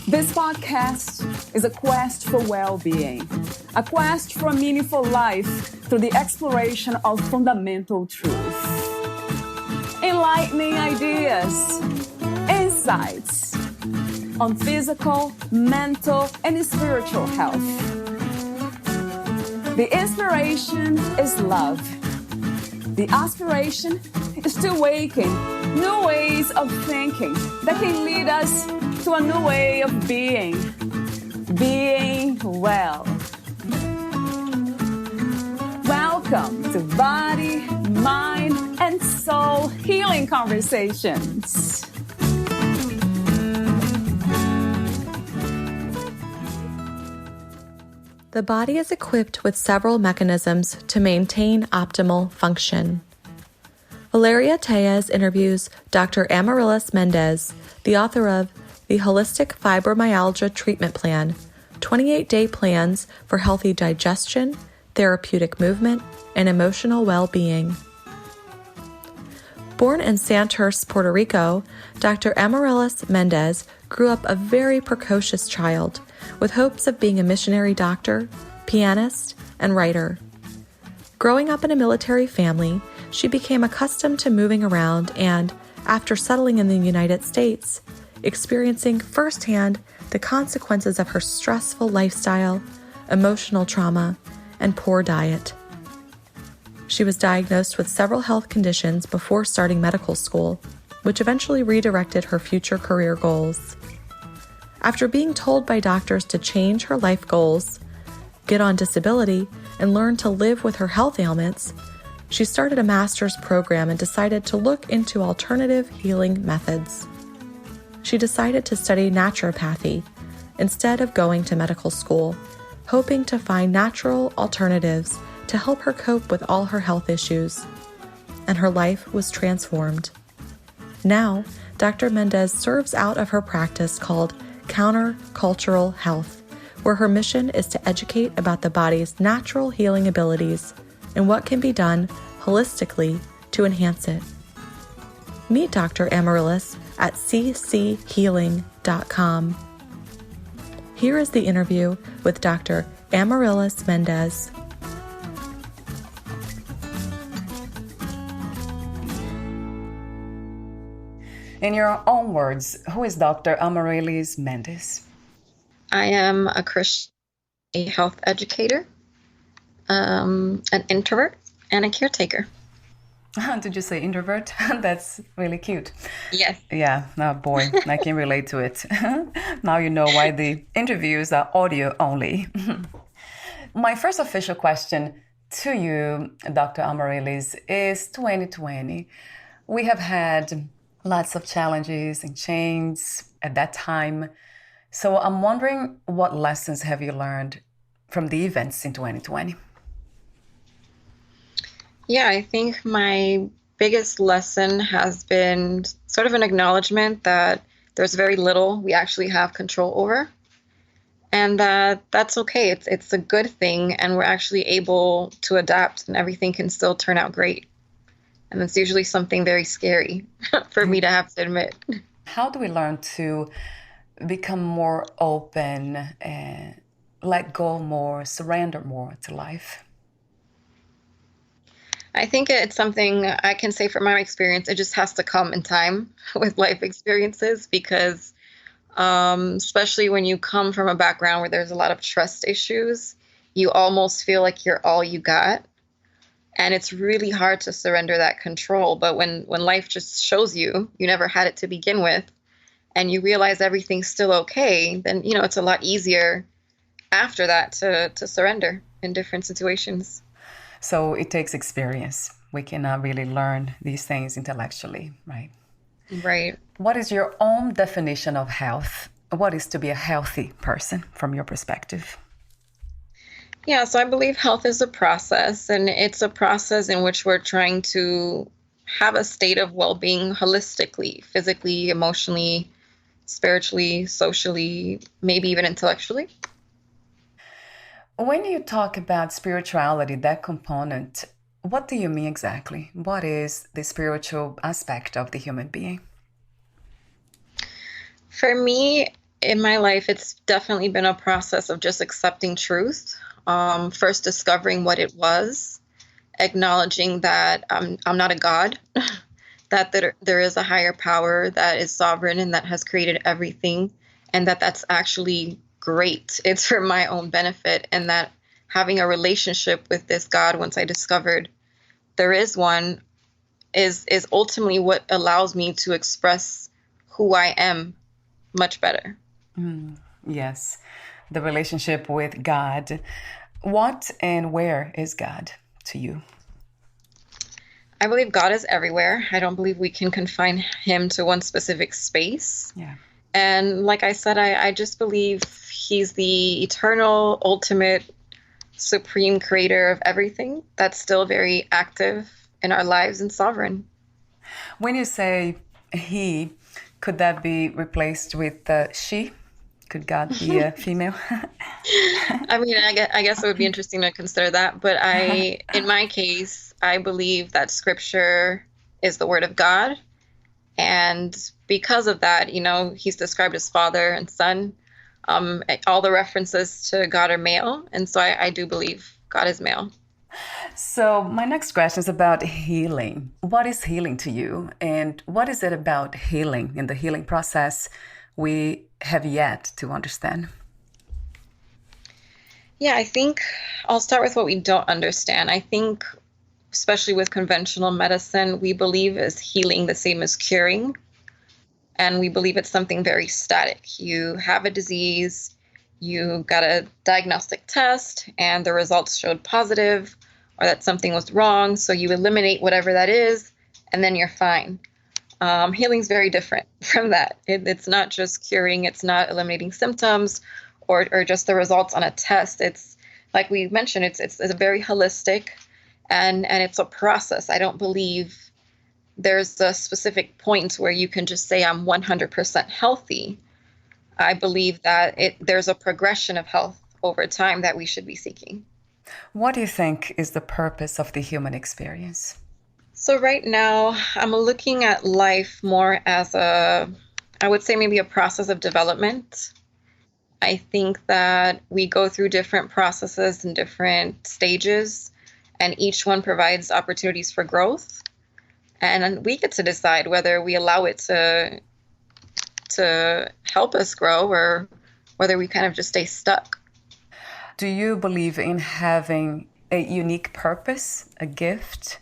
This podcast is a quest for well-being, a quest for a meaningful life through the exploration of fundamental truth. Enlightening ideas, insights on physical, mental, and spiritual health. The inspiration is love. The aspiration is to awaken new ways of thinking that can lead us to a new way of being well. Welcome to Body, Mind, and Soul Healing Conversations. The body is equipped with several mechanisms to maintain optimal function. Valeria Teles interviews Dr. Amarilis Méndez, the author of the Holistic Fibromyalgia Treatment Plan, 28-day plans for healthy digestion, therapeutic movement, and emotional well-being. Born in Santurce, Puerto Rico, Dr. Amarilis Méndez grew up a very precocious child with hopes of being a missionary doctor, pianist, and writer. Growing up in a military family, she became accustomed to moving around and, after settling in the United States, experiencing firsthand the consequences of her stressful lifestyle, emotional trauma, and poor diet. She was diagnosed with several health conditions before starting medical school, which eventually redirected her future career goals. After being told by doctors to change her life goals, get on disability, and learn to live with her health ailments, she started a master's program and decided to look into alternative healing methods. She decided to study naturopathy instead of going to medical school, hoping to find natural alternatives to help her cope with all her health issues. And her life was transformed. Now, Dr. Méndez serves out of her practice called Countercultural Health, where her mission is to educate about the body's natural healing abilities and what can be done holistically to enhance it. Meet Dr. Amarilis at cchealing.com. Here is the interview with Dr. Amarilis Méndez. In your own words, who is Dr. Amarilis Méndez? I am a Christian, a health educator, an introvert, and a caretaker. Did you say introvert? That's really cute. Yes. Yeah, oh boy, I can relate to it. Now you know why the interviews are audio only. My first official question to you, Dr. Amarilis, is 2020. We have had lots of challenges and changes at that time. So I'm wondering, what lessons have you learned from the events in 2020? Yeah, I think my biggest lesson has been sort of an acknowledgement that there's very little we actually have control over, and that's okay. It's a good thing, and we're actually able to adapt, and everything can still turn out great. And it's usually something very scary for me to have to admit. How do we learn to become more open, let go more, surrender more to life? I think it's something I can say from my experience. It just has to come in time with life experiences, because especially when you come from a background where there's a lot of trust issues, you almost feel like you're all you got. And it's really hard to surrender that control. But when life just shows you never had it to begin with, and you realize everything's still okay, then, it's a lot easier after that to surrender in different situations. So it takes experience. We cannot really learn these things intellectually, right? Right. What is your own definition of health? What is to be a healthy person from your perspective? Yeah, so I believe health is a process, and it's a process in which we're trying to have a state of well-being holistically, physically, emotionally, spiritually, socially, maybe even intellectually. When you talk about spirituality, that component, what do you mean exactly? What is the spiritual aspect of the human being? For me, In my life, it's definitely been a process of just accepting truth. First discovering what it was, acknowledging that I'm not a god, that there is a higher power that is sovereign and that has created everything, and that that's actually great. It's for my own benefit, and that having a relationship with this God, once I discovered there is one, is ultimately what allows me to express who I am much better. Yes, the relationship with God. What and where is God to you? I believe God is everywhere. I don't believe we can confine him to one specific space. Yeah. And like I said, I just believe he's the eternal, ultimate, supreme creator of everything that's still very active in our lives and sovereign. When you say he, could that be replaced with she? Could God be a female? I mean, I guess it would be interesting to consider that. But in my case, I believe that scripture is the word of God. And because of that, he's described as father and son. All the references to God are male. And so I do believe God is male. So my next question is about healing. What is healing to you? And what is it about healing in the healing process we have yet to understand? Yeah, I think I'll start with what we don't understand. I think, especially with conventional medicine, we believe is healing the same as curing. And we believe it's something very static. You have a disease, you got a diagnostic test, and the results showed positive, or that something was wrong. So you eliminate whatever that is, and then you're fine. Healing's very different from that. It's not just curing. It's not eliminating symptoms or just the results on a test. It's like we mentioned, it's a very holistic and it's a process. I don't believe there's a specific point where you can just say I'm 100% healthy. I believe that there's a progression of health over time that we should be seeking. What do you think is the purpose of the human experience? So right now, I'm looking at life more as I would say maybe a process of development. I think that we go through different processes and different stages, and each one provides opportunities for growth. And we get to decide whether we allow it to help us grow or whether we kind of just stay stuck. Do you believe in having a unique purpose, a gift?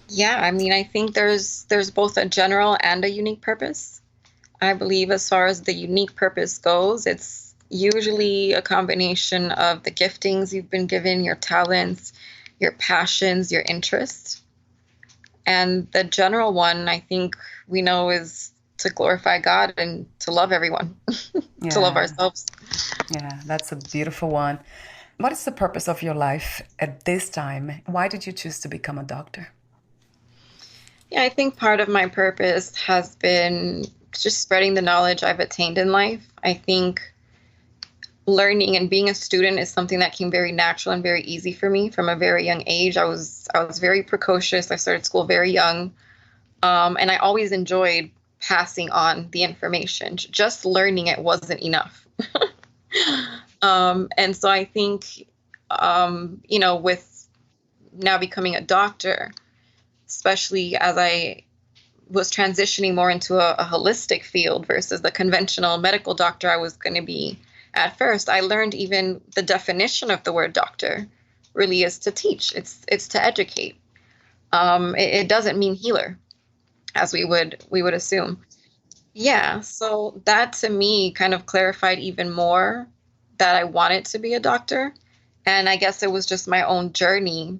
Yeah, I mean, I think there's both a general and a unique purpose. I believe as far as the unique purpose goes, it's usually a combination of the giftings you've been given, your talents, your passions, your interests. And the general one, I think we know, is to glorify God and to love everyone, to love ourselves. Yeah, that's a beautiful one. What is the purpose of your life at this time? Why did you choose to become a doctor? Yeah, I think part of my purpose has been just spreading the knowledge I've attained in life. I think learning and being a student is something that came very natural and very easy for me from a very young age. I was very precocious. I started school very young, and I always enjoyed passing on the information. Just learning it wasn't enough. And so I think, with now becoming a doctor, especially as I was transitioning more into a holistic field versus the conventional medical doctor I was going to be at first, I learned even the definition of the word doctor really is to teach. It's to educate. It doesn't mean healer, as we would assume. Yeah, so that to me kind of clarified even more that I wanted to be a doctor. And I guess it was just my own journey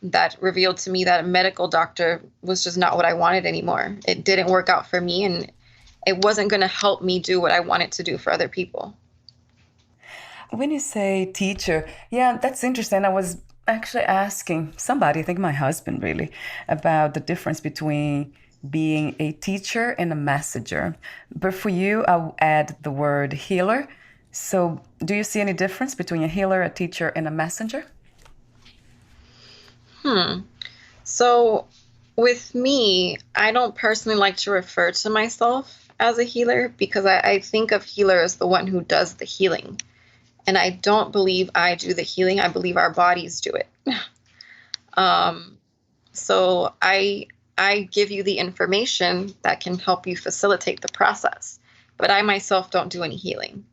that revealed to me that a medical doctor was just not what I wanted anymore. It didn't work out for me, and it wasn't going to help me do what I wanted to do for other people. When you say teacher, yeah, that's interesting. I was actually asking somebody, I think my husband really, about the difference between being a teacher and a messenger. But for you, I'll add the word healer. So do you see any difference between a healer, a teacher, and a messenger? So with me, I don't personally like to refer to myself as a healer because I think of healer as the one who does the healing. And I don't believe I do the healing. I believe our bodies do it. So I give you the information that can help you facilitate the process, but I myself don't do any healing.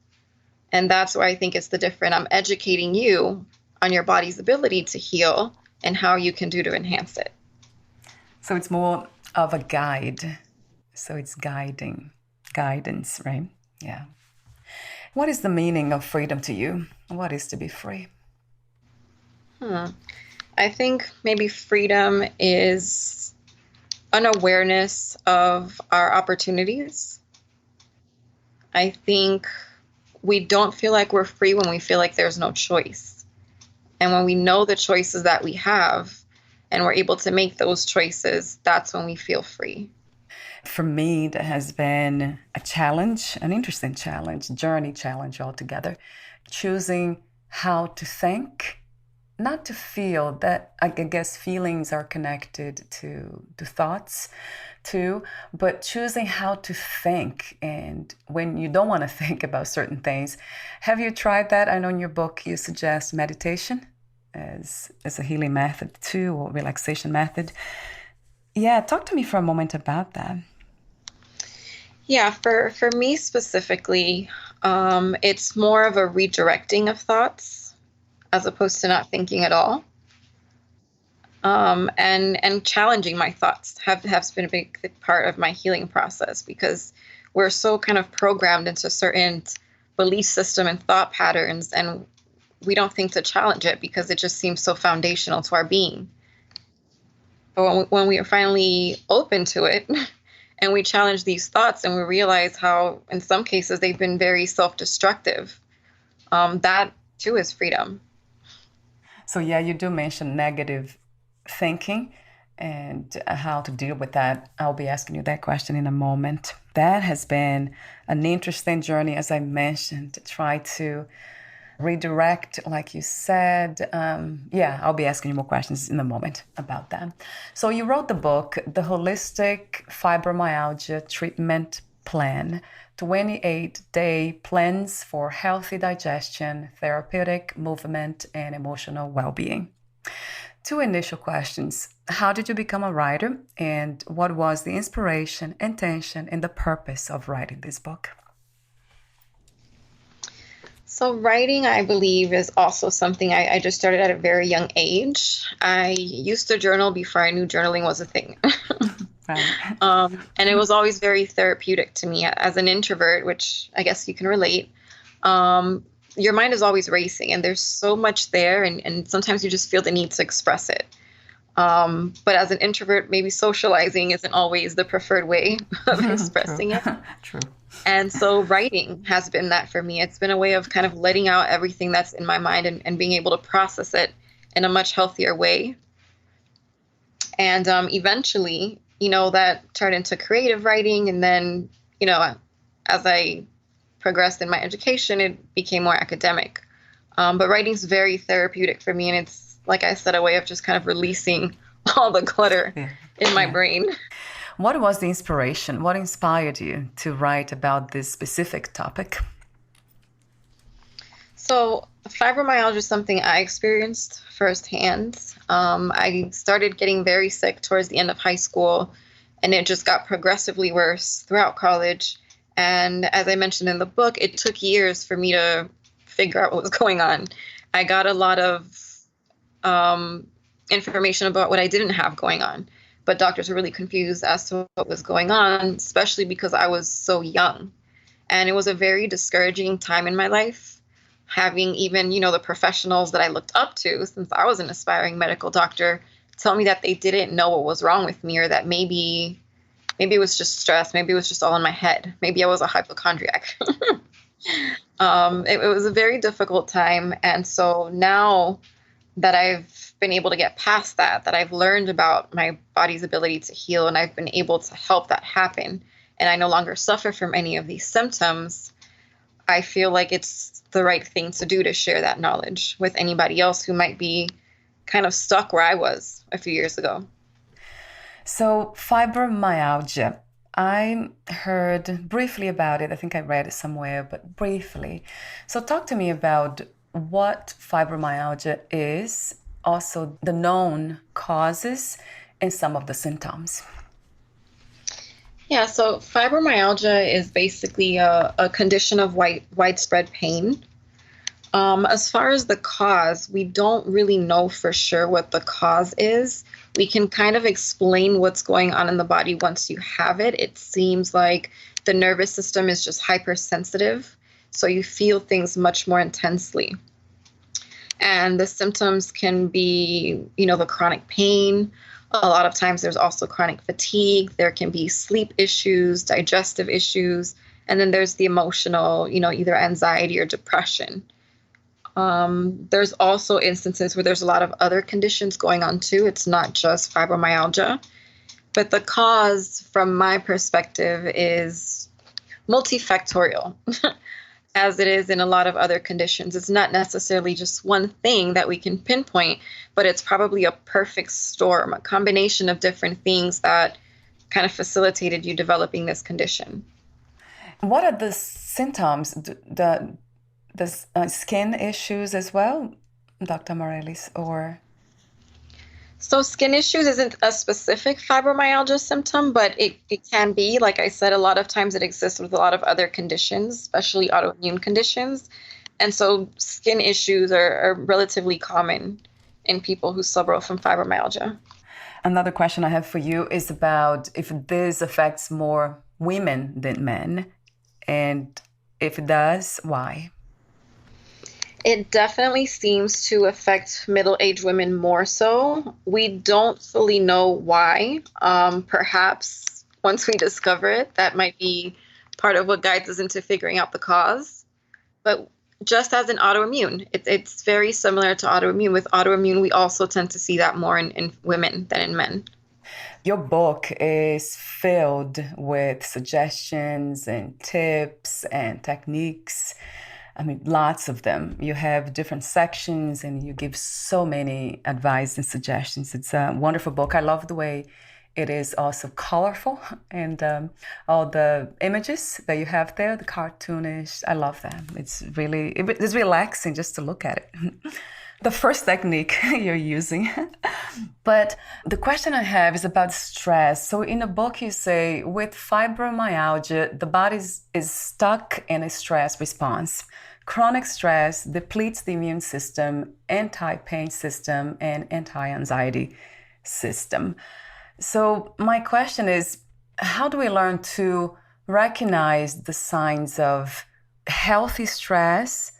And that's where I think it's the difference. I'm educating you on your body's ability to heal and how you can do to enhance it. So it's more of a guide. So it's guidance, right? Yeah. What is the meaning of freedom to you? What is to be free? I think maybe freedom is an awareness of our opportunities. I think we don't feel like we're free when we feel like there's no choice. And when we know the choices that we have and we're able to make those choices, that's when we feel free. For me, that has been a challenge, an interesting challenge, journey challenge altogether. Choosing how to think, not to feel. That I guess feelings are connected to thoughts too, but choosing how to think. And when you don't want to think about certain things, have you tried that? I know in your book you suggest meditation as a healing method too, or relaxation method. Yeah, talk to me for a moment about that. Yeah, for me specifically, it's more of a redirecting of thoughts as opposed to not thinking at all. And challenging my thoughts has been a big part of my healing process because we're so kind of programmed into certain belief system and thought patterns, and we don't think to challenge it because it just seems so foundational to our being. But when we are finally open to it and we challenge these thoughts and we realize how, in some cases, they've been very self-destructive, that too is freedom. So yeah, you do mention negative thinking and how to deal with that. I'll be asking you that question in a moment. That has been an interesting journey, as I mentioned, to try to redirect, like you said. I'll be asking you more questions in a moment about that. So you wrote the book, The Holistic Fibromyalgia Treatment Plan, 28-day plans for healthy digestion, therapeutic movement, and emotional well-being. Two initial questions. How did you become a writer? And what was the inspiration, intention, and the purpose of writing this book? So writing, I believe, is also something I just started at a very young age. I used to journal before I knew journaling was a thing. Right. And it was always very therapeutic to me as an introvert, which I guess you can relate. Your mind is always racing and there's so much there. And sometimes you just feel the need to express it. But as an introvert, maybe socializing isn't always the preferred way of expressing it. True. And so writing has been that for me. It's been a way of kind of letting out everything that's in my mind and being able to process it in a much healthier way. And eventually, that turned into creative writing. And then, as I progressed in my education, it became more academic. But writing's very therapeutic for me. And it's, like I said, a way of just kind of releasing all the clutter in my brain. What was the inspiration? What inspired you to write about this specific topic? So fibromyalgia is something I experienced firsthand. I started getting very sick towards the end of high school, and it just got progressively worse throughout college. And as I mentioned in the book, it took years for me to figure out what was going on. I got a lot of information about what I didn't have going on. But doctors were really confused as to what was going on, especially because I was so young. And it was a very discouraging time in my life, having even, the professionals that I looked up to, since I was an aspiring medical doctor, tell me that they didn't know what was wrong with me, or that maybe it was just stress. Maybe it was just all in my head. Maybe I was a hypochondriac. It was a very difficult time. And so now that I've been able to get past that I've learned about my body's ability to heal, and I've been able to help that happen, and I no longer suffer from any of these symptoms, I feel like it's the right thing to do to share that knowledge with anybody else who might be kind of stuck where I was a few years ago. So fibromyalgia, I heard briefly about it. I think I read it somewhere, but briefly. So talk to me about what fibromyalgia is, also the known causes and some of the symptoms. Yeah, so fibromyalgia is basically a condition of widespread pain. As far as the cause, we don't really know for sure what the cause is. We can kind of explain what's going on in the body once you have it. It seems like the nervous system is just hypersensitive, so you feel things much more intensely. And the symptoms can be, the chronic pain. A lot of times there's also chronic fatigue. There can be sleep issues, digestive issues, and then there's the emotional, either anxiety or depression. There's also instances where there's a lot of other conditions going on too. It's not just fibromyalgia. But the cause, from my perspective, is multifactorial, as it is in a lot of other conditions. It's not necessarily just one thing that we can pinpoint, but it's probably a perfect storm, a combination of different things that kind of facilitated you developing this condition. What are the symptoms? The skin issues as well, Dr. Amarilis, or? So skin issues isn't a specific fibromyalgia symptom, but it can be. Like I said, a lot of times it exists with a lot of other conditions, especially autoimmune conditions. And so skin issues are relatively common in people who suffer from fibromyalgia. Another question I have for you is about if this affects more women than men, and if it does, why? It definitely seems to affect middle-aged women more so. We don't fully know why. Perhaps once we discover it, that might be part of what guides us into figuring out the cause. But just as in autoimmune, it's very similar to autoimmune. With autoimmune, we also tend to see that more in women than in men. Your book is filled with suggestions and tips and techniques. I mean, lots of them. You have different sections and you give so many advice and suggestions. It's a wonderful book. I love the way it is also colorful and all the images that you have there, the cartoonish. I love that. It's relaxing just to look at it. The first technique you're using. But the question I have is about stress. So in the book, you say with fibromyalgia, the body is stuck in a stress response. Chronic stress depletes the immune system, anti-pain system, and anti-anxiety system. So my question is, how do we learn to recognize the signs of healthy stress,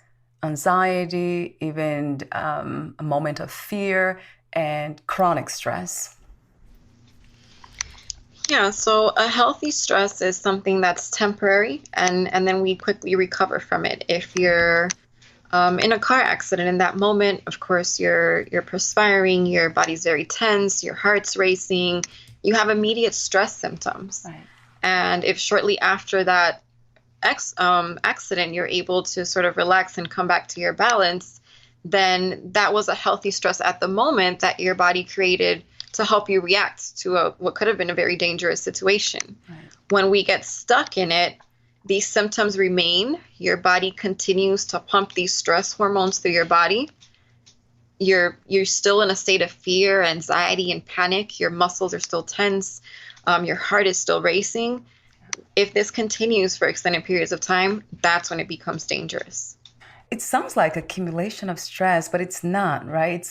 anxiety, even a moment of fear, and chronic stress? Yeah, so a healthy stress is something that's temporary, and then we quickly recover from it. If you're in a car accident, in that moment, of course, you're perspiring, your body's very tense, your heart's racing, you have immediate stress symptoms. Right. And if shortly after that accident, you're able to sort of relax and come back to your balance, then that was a healthy stress at the moment that your body created to help you react to what could have been a very dangerous situation. Right. When we get stuck in it, these symptoms remain. Your body continues to pump these stress hormones through your body. You're still in a state of fear, anxiety, and panic. Your muscles are still tense. Your heart is still racing. If this continues for extended periods of time, that's when it becomes dangerous. It sounds like accumulation of stress, but it's not, right?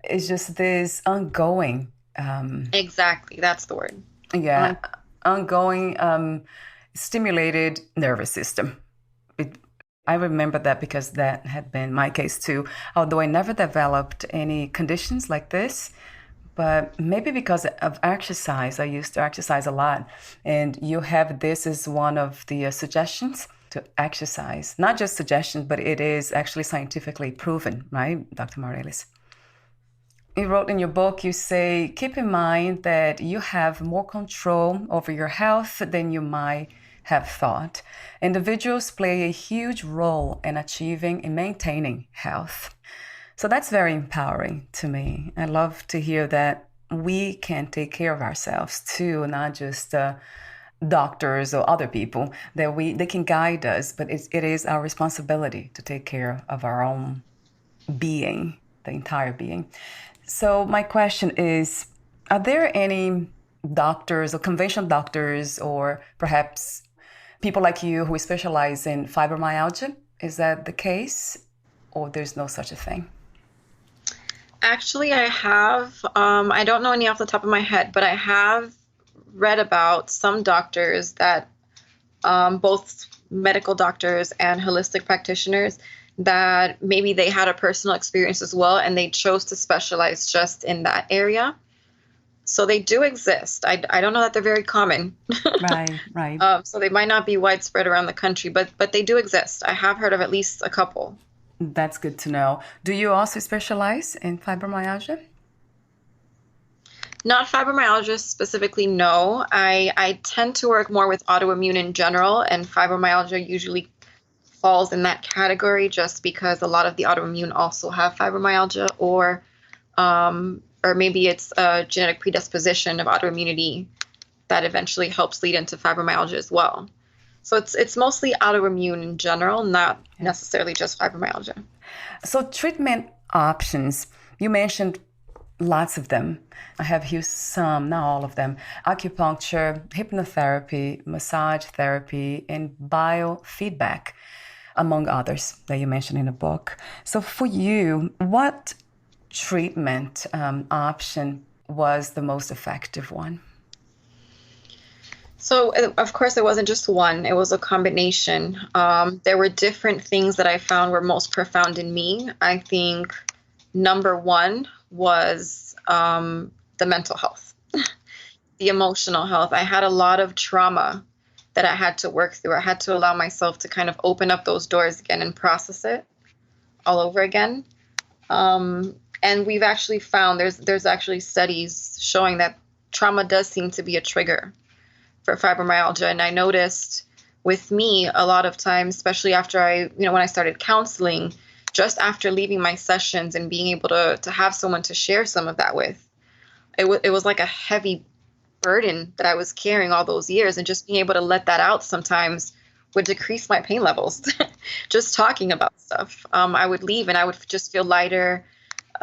It's just this ongoing. Exactly, that's the word. Yeah, ongoing stimulated nervous system. I remember that because that had been my case too. Although I never developed any conditions like this, but maybe because of exercise. I used to exercise a lot, and you have this as one of the suggestions to exercise. Not just suggestions, but it is actually scientifically proven, right, Dr. Amarilis? You wrote in your book, you say, keep in mind that you have more control over your health than you might have thought. Individuals play a huge role in achieving and maintaining health. So that's very empowering to me. I love to hear that we can take care of ourselves too, not just doctors or other people that they can guide us, but it is our responsibility to take care of our own being, the entire being. So my question is, are there any doctors or conventional doctors or perhaps people like you who specialize in fibromyalgia? Is that the case, or there's no such a thing? Actually, I have. I don't know any off the top of my head, but I have read about some doctors that, both medical doctors and holistic practitioners, that maybe they had a personal experience as well, and they chose to specialize just in that area. So they do exist. I don't know that they're very common. Right. So they might not be widespread around the country, but they do exist. I have heard of at least a couple. That's good to know. Do you also specialize in fibromyalgia? Not fibromyalgia specifically, no. I tend to work more with autoimmune in general, and fibromyalgia usually falls in that category just because a lot of the autoimmune also have fibromyalgia, or maybe it's a genetic predisposition of autoimmunity that eventually helps lead into fibromyalgia as well. So it's mostly autoimmune in general, not necessarily just fibromyalgia. So treatment options, you mentioned lots of them. I have used some, not all of them. Acupuncture, hypnotherapy, massage therapy, and biofeedback, among others that you mentioned in the book. So for you, what treatment option was the most effective one? So, of course, it wasn't just one. It was a combination. There were different things that I found were most profound in me. I think number one was the mental health, the emotional health. I had a lot of trauma that I had to work through. I had to allow myself to kind of open up those doors again and process it all over again. And we've actually found there's actually studies showing that trauma does seem to be a trigger for fibromyalgia. And I noticed with me a lot of times, especially after when I started counseling, just after leaving my sessions and being able to have someone to share some of that with, it was like a heavy burden that I was carrying all those years, and just being able to let that out sometimes would decrease my pain levels. Just talking about stuff. I would leave and I would just feel lighter.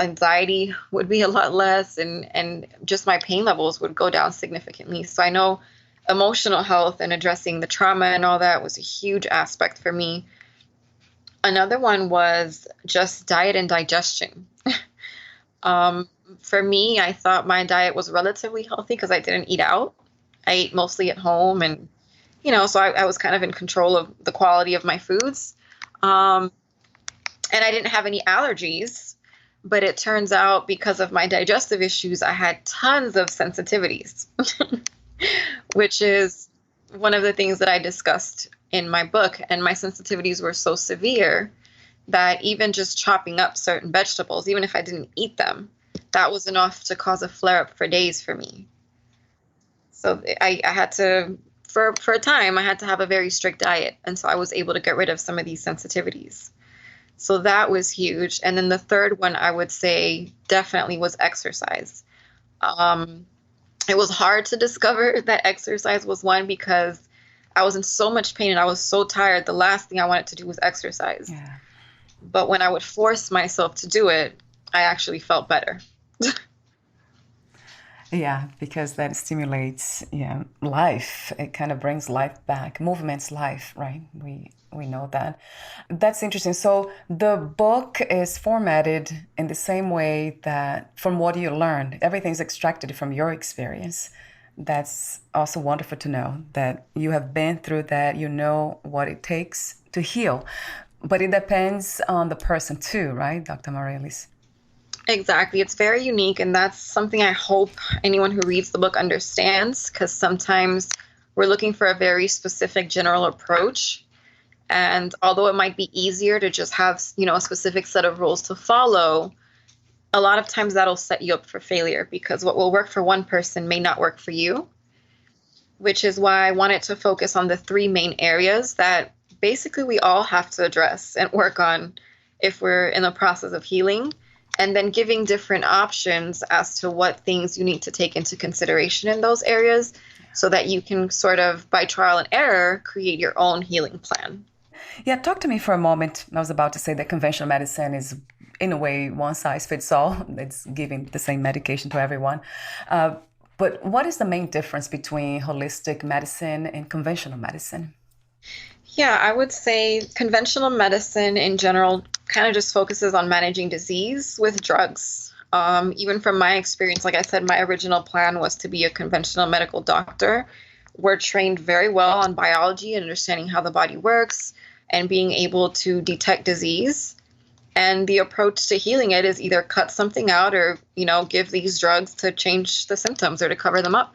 Anxiety would be a lot less, and just my pain levels would go down significantly. So I know emotional health and addressing the trauma and all that was a huge aspect for me. Another one was just diet and digestion. For me, I thought my diet was relatively healthy because I didn't eat out. I ate mostly at home, and so I was kind of in control of the quality of my foods. And I didn't have any allergies, but it turns out because of my digestive issues, I had tons of sensitivities, which is one of the things that I discussed in my book. And my sensitivities were so severe that even just chopping up certain vegetables, even if I didn't eat them, that was enough to cause a flare-up for days for me. So I had to, for a time, I had to have a very strict diet. And so I was able to get rid of some of these sensitivities. So that was huge. And then the third one I would say definitely was exercise. It was hard to discover that exercise was one because I was in so much pain and I was so tired. The last thing I wanted to do was exercise. Yeah. But when I would force myself to do it, I actually felt better. Yeah, because that stimulates life. It kind of brings life back, movement's life, right? We know that. That's interesting. So the book is formatted in the same way that from what you learned, everything's extracted from your experience. That's also wonderful to know that you have been through that, you know what it takes to heal. But it depends on the person too, right, Dr. Amarilis? Exactly. It's very unique, and that's something I hope anyone who reads the book understands, because sometimes we're looking for a very specific general approach. And although it might be easier to just have, a specific set of rules to follow, a lot of times that'll set you up for failure, because what will work for one person may not work for you, which is why I wanted to focus on the three main areas that basically we all have to address and work on if we're in the process of healing. and then giving different options as to what things you need to take into consideration in those areas so that you can sort of, by trial and error, create your own healing plan. Yeah, talk to me for a moment. I was about to say that conventional medicine is, in a way, one size fits all. It's giving the same medication to everyone. But what is the main difference between holistic medicine and conventional medicine? Yeah, I would say conventional medicine in general kind of just focuses on managing disease with drugs. Even from my experience, like I said, my original plan was to be a conventional medical doctor. We're trained very well on biology and understanding how the body works and being able to detect disease. And the approach to healing it is either cut something out or, give these drugs to change the symptoms or to cover them up.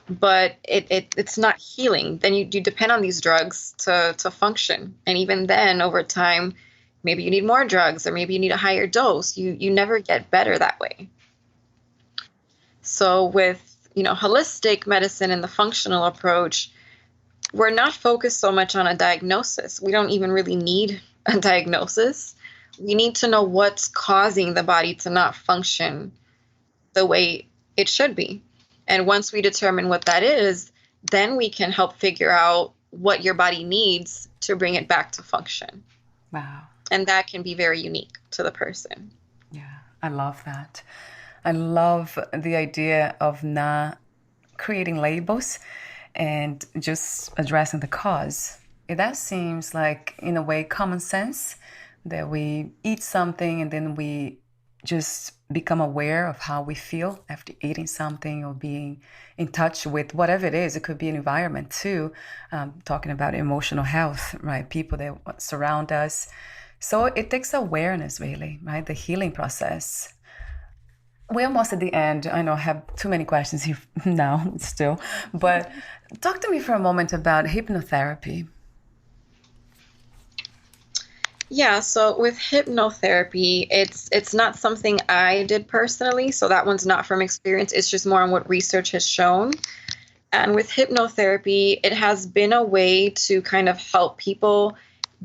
But it's not healing. Then you depend on these drugs to function. And even then, over time, maybe you need more drugs or maybe you need a higher dose. You never get better that way. So with, holistic medicine and the functional approach, we're not focused so much on a diagnosis. We don't even really need a diagnosis. We need to know what's causing the body to not function the way it should be. And once we determine what that is, then we can help figure out what your body needs to bring it back to function. Wow. And that can be very unique to the person. Yeah, I love that. I love the idea of not creating labels and just addressing the cause. That seems like, in a way, common sense, that we eat something and then we just become aware of how we feel after eating something or being in touch with whatever it is. It could be an environment too, talking about emotional health, right? People that surround us. So it takes awareness, really, right? The healing process. We're almost at the end. I know I have too many questions here now still, but talk to me for a moment about hypnotherapy. Yeah, so with hypnotherapy, it's not something I did personally, so that one's not from experience. It's just more on what research has shown. And with hypnotherapy, it has been a way to kind of help people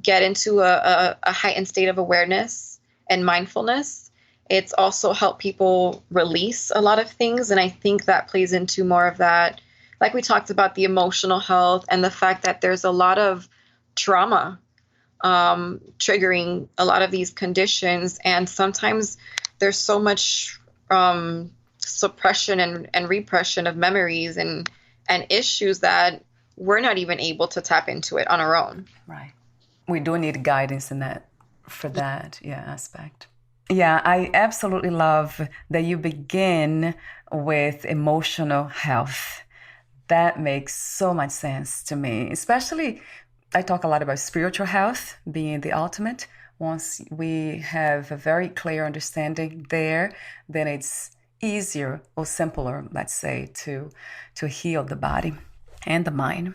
get into a heightened state of awareness and mindfulness. It's also helped people release a lot of things, and I think that plays into more of that, like we talked about, the emotional health and the fact that there's a lot of trauma triggering a lot of these conditions. And sometimes there's so much suppression and repression of memories and issues that we're not even able to tap into it on our own. Right. We do need guidance in that, for that, aspect. Yeah, I absolutely love that you begin with emotional health. That makes so much sense to me, especially I talk a lot about spiritual health being the ultimate. Once we have a very clear understanding there, then it's easier or simpler, let's say, to heal the body and the mind.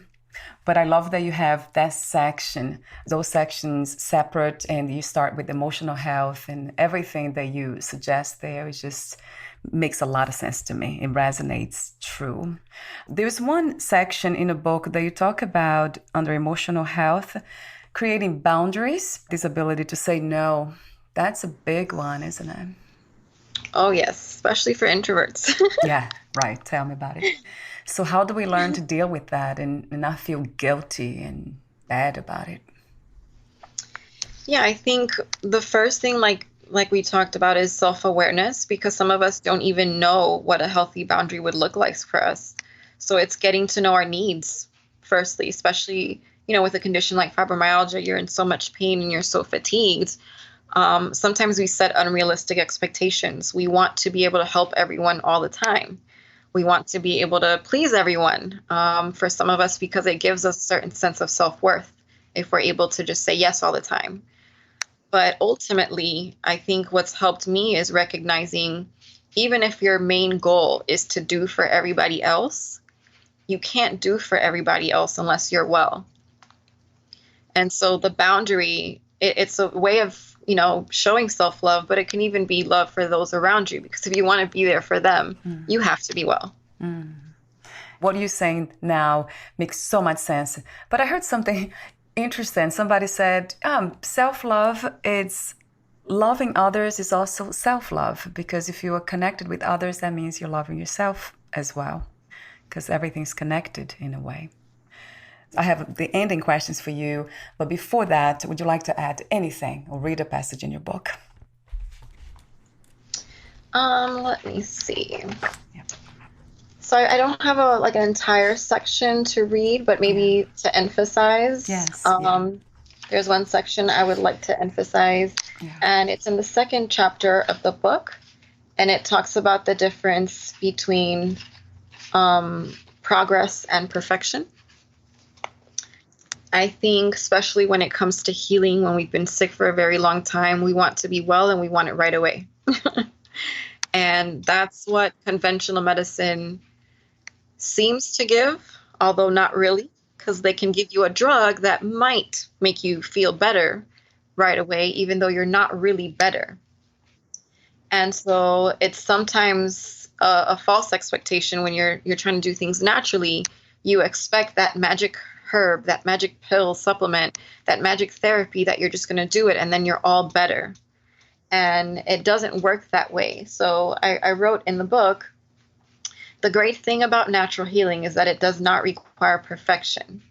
But I love that you have that section, those sections separate, and you start with emotional health, and everything that you suggest there is just makes a lot of sense to me. It resonates true. There's one section in the book that you talk about under emotional health, creating boundaries, this ability to say no. That's a big one, isn't it? Oh, yes, especially for introverts. Yeah, right. Tell me about it. So how do we learn to deal with that and not feel guilty and bad about it? Yeah, I think the first thing, like we talked about, is self-awareness, because some of us don't even know what a healthy boundary would look like for us. So it's getting to know our needs, firstly, especially, with a condition like fibromyalgia, you're in so much pain and you're so fatigued. Sometimes we set unrealistic expectations. We want to be able to help everyone all the time. We want to be able to please everyone, for some of us, because it gives us a certain sense of self-worth if we're able to just say yes all the time. But ultimately, I think what's helped me is recognizing, even if your main goal is to do for everybody else, you can't do for everybody else unless you're well. And so the boundary, it's a way of, showing self-love, but it can even be love for those around you, because if you want to be there for them, you have to be well. What you're saying now makes so much sense. But I heard something interesting. Somebody said, self-love, it's loving others is also self-love, because if you are connected with others, that means you're loving yourself as well, because everything's connected in a way. I have the ending questions for you, but before that, would you like to add anything or read a passage in your book? Let me see. So I don't have an entire section to read, but maybe to emphasize. Yes. There's one section I would like to emphasize, and it's in the second chapter of the book, and it talks about the difference between progress and perfection. I think especially when it comes to healing, when we've been sick for a very long time, we want to be well and we want it right away. And that's what conventional medicine seems to give, although not really, because they can give you a drug that might make you feel better right away, even though you're not really better. And so it's sometimes a false expectation when you're trying to do things naturally. You expect that magic herb, that magic pill supplement, that magic therapy, that you're just going to do it and then you're all better. And it doesn't work that way. So I wrote in the book, the great thing about natural healing is that it does not require perfection.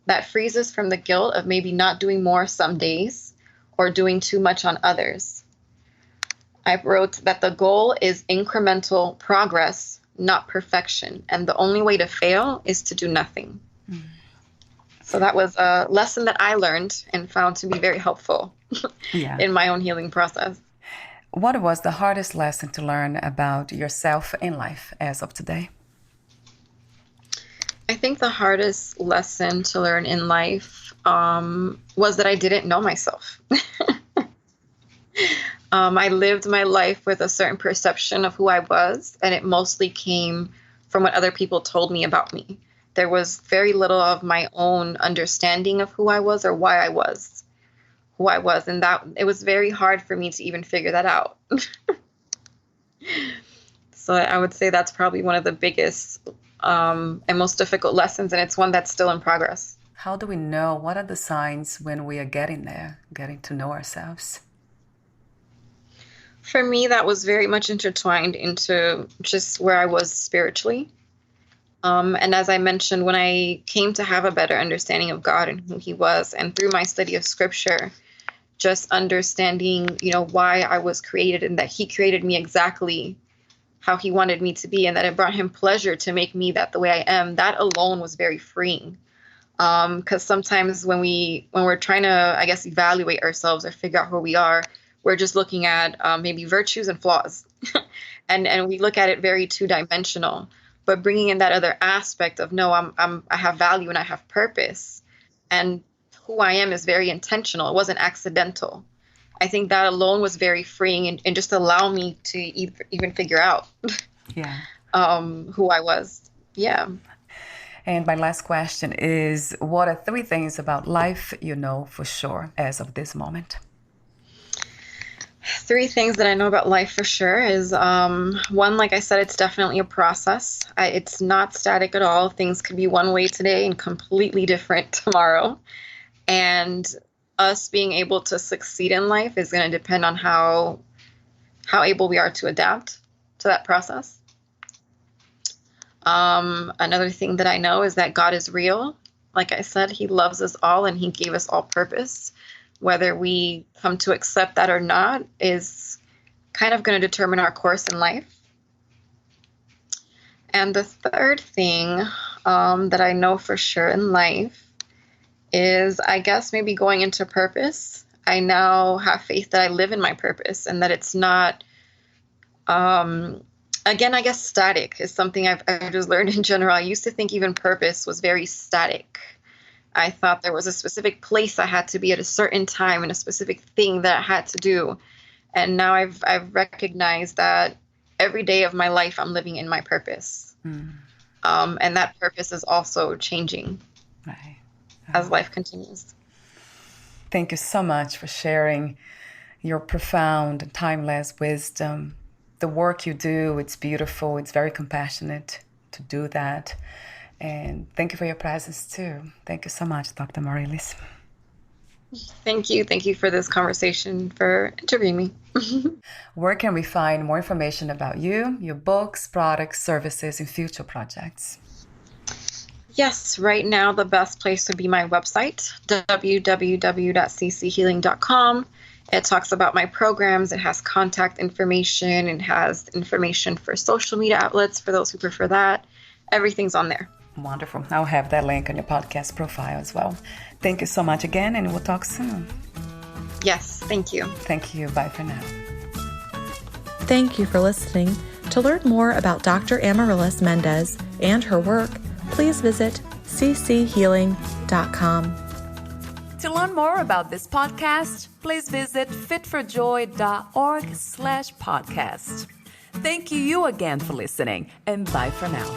That frees us from the guilt of maybe not doing more some days or doing too much on others. I wrote that the goal is incremental progress, not perfection. And the only way to fail is to do nothing. So that was a lesson that I learned and found to be very helpful in my own healing process. What was the hardest lesson to learn about yourself in life as of today? I think the hardest lesson to learn in life was that I didn't know myself. I lived my life with a certain perception of who I was, and it mostly came from what other people told me about me. There was very little of my own understanding of who I was or why I was who I was. And that it was very hard for me to even figure that out. So I would say that's probably one of the biggest and most difficult lessons. And it's one that's still in progress. How do we know? What are the signs when we are getting there, getting to know ourselves? For me, that was very much intertwined into just where I was spiritually. And as I mentioned, when I came to have a better understanding of God and who he was, and through my study of scripture, just understanding, why I was created and that he created me exactly how he wanted me to be, and that it brought him pleasure to make me the way I am, that alone was very freeing. Because sometimes when we're trying to, I guess, evaluate ourselves or figure out who we are, we're just looking at maybe virtues and flaws. and we look at it very two-dimensional. But bringing in that other aspect of, no, I have value and I have purpose, and who I am is very intentional. It wasn't accidental. I think that alone was very freeing and just allow me to even figure out who I was. Yeah. And my last question is, what are 3 things about life you know for sure as of this moment? 3 things that I know about life for sure is, one, like I said, it's definitely a process. It's not static at all. Things could be one way today and completely different tomorrow. And us being able to succeed in life is going to depend on how able we are to adapt to that process. Another thing that I know is that God is real. Like I said, he loves us all and he gave us all purpose. Whether we come to accept that or not is kind of going to determine our course in life. And the third thing that I know for sure in life is, I guess, maybe going into purpose. I now have faith that I live in my purpose and that it's not, again, I guess static is something I've just learned in general. I used to think even purpose was very static. I thought there was a specific place I had to be at a certain time and a specific thing that I had to do. And now I've recognized that every day of my life I'm living in my purpose. And that purpose is also changing as life continues. Thank you so much for sharing your profound, timeless wisdom. The work you do, it's beautiful. It's very compassionate to do that. And thank you for your presence too. Thank you so much, Dr. Amarilis. Thank you. Thank you for this conversation, for interviewing me. Where can we find more information about you, your books, products, services, and future projects? Yes, right now the best place would be my website, www.cchealing.com. It talks about my programs. It has contact information. It has information for social media outlets for those who prefer that. Everything's on there. Wonderful. I'll have that link on your podcast profile as well. Thank you so much again, and we'll talk soon. Yes, thank you. Thank you. Bye for now. Thank you for listening. To learn more about Dr. Amarilis Méndez and her work, please visit cchealing.com. To learn more about this podcast, please visit fitforjoy.org/podcast. Thank you again for listening, and bye for now.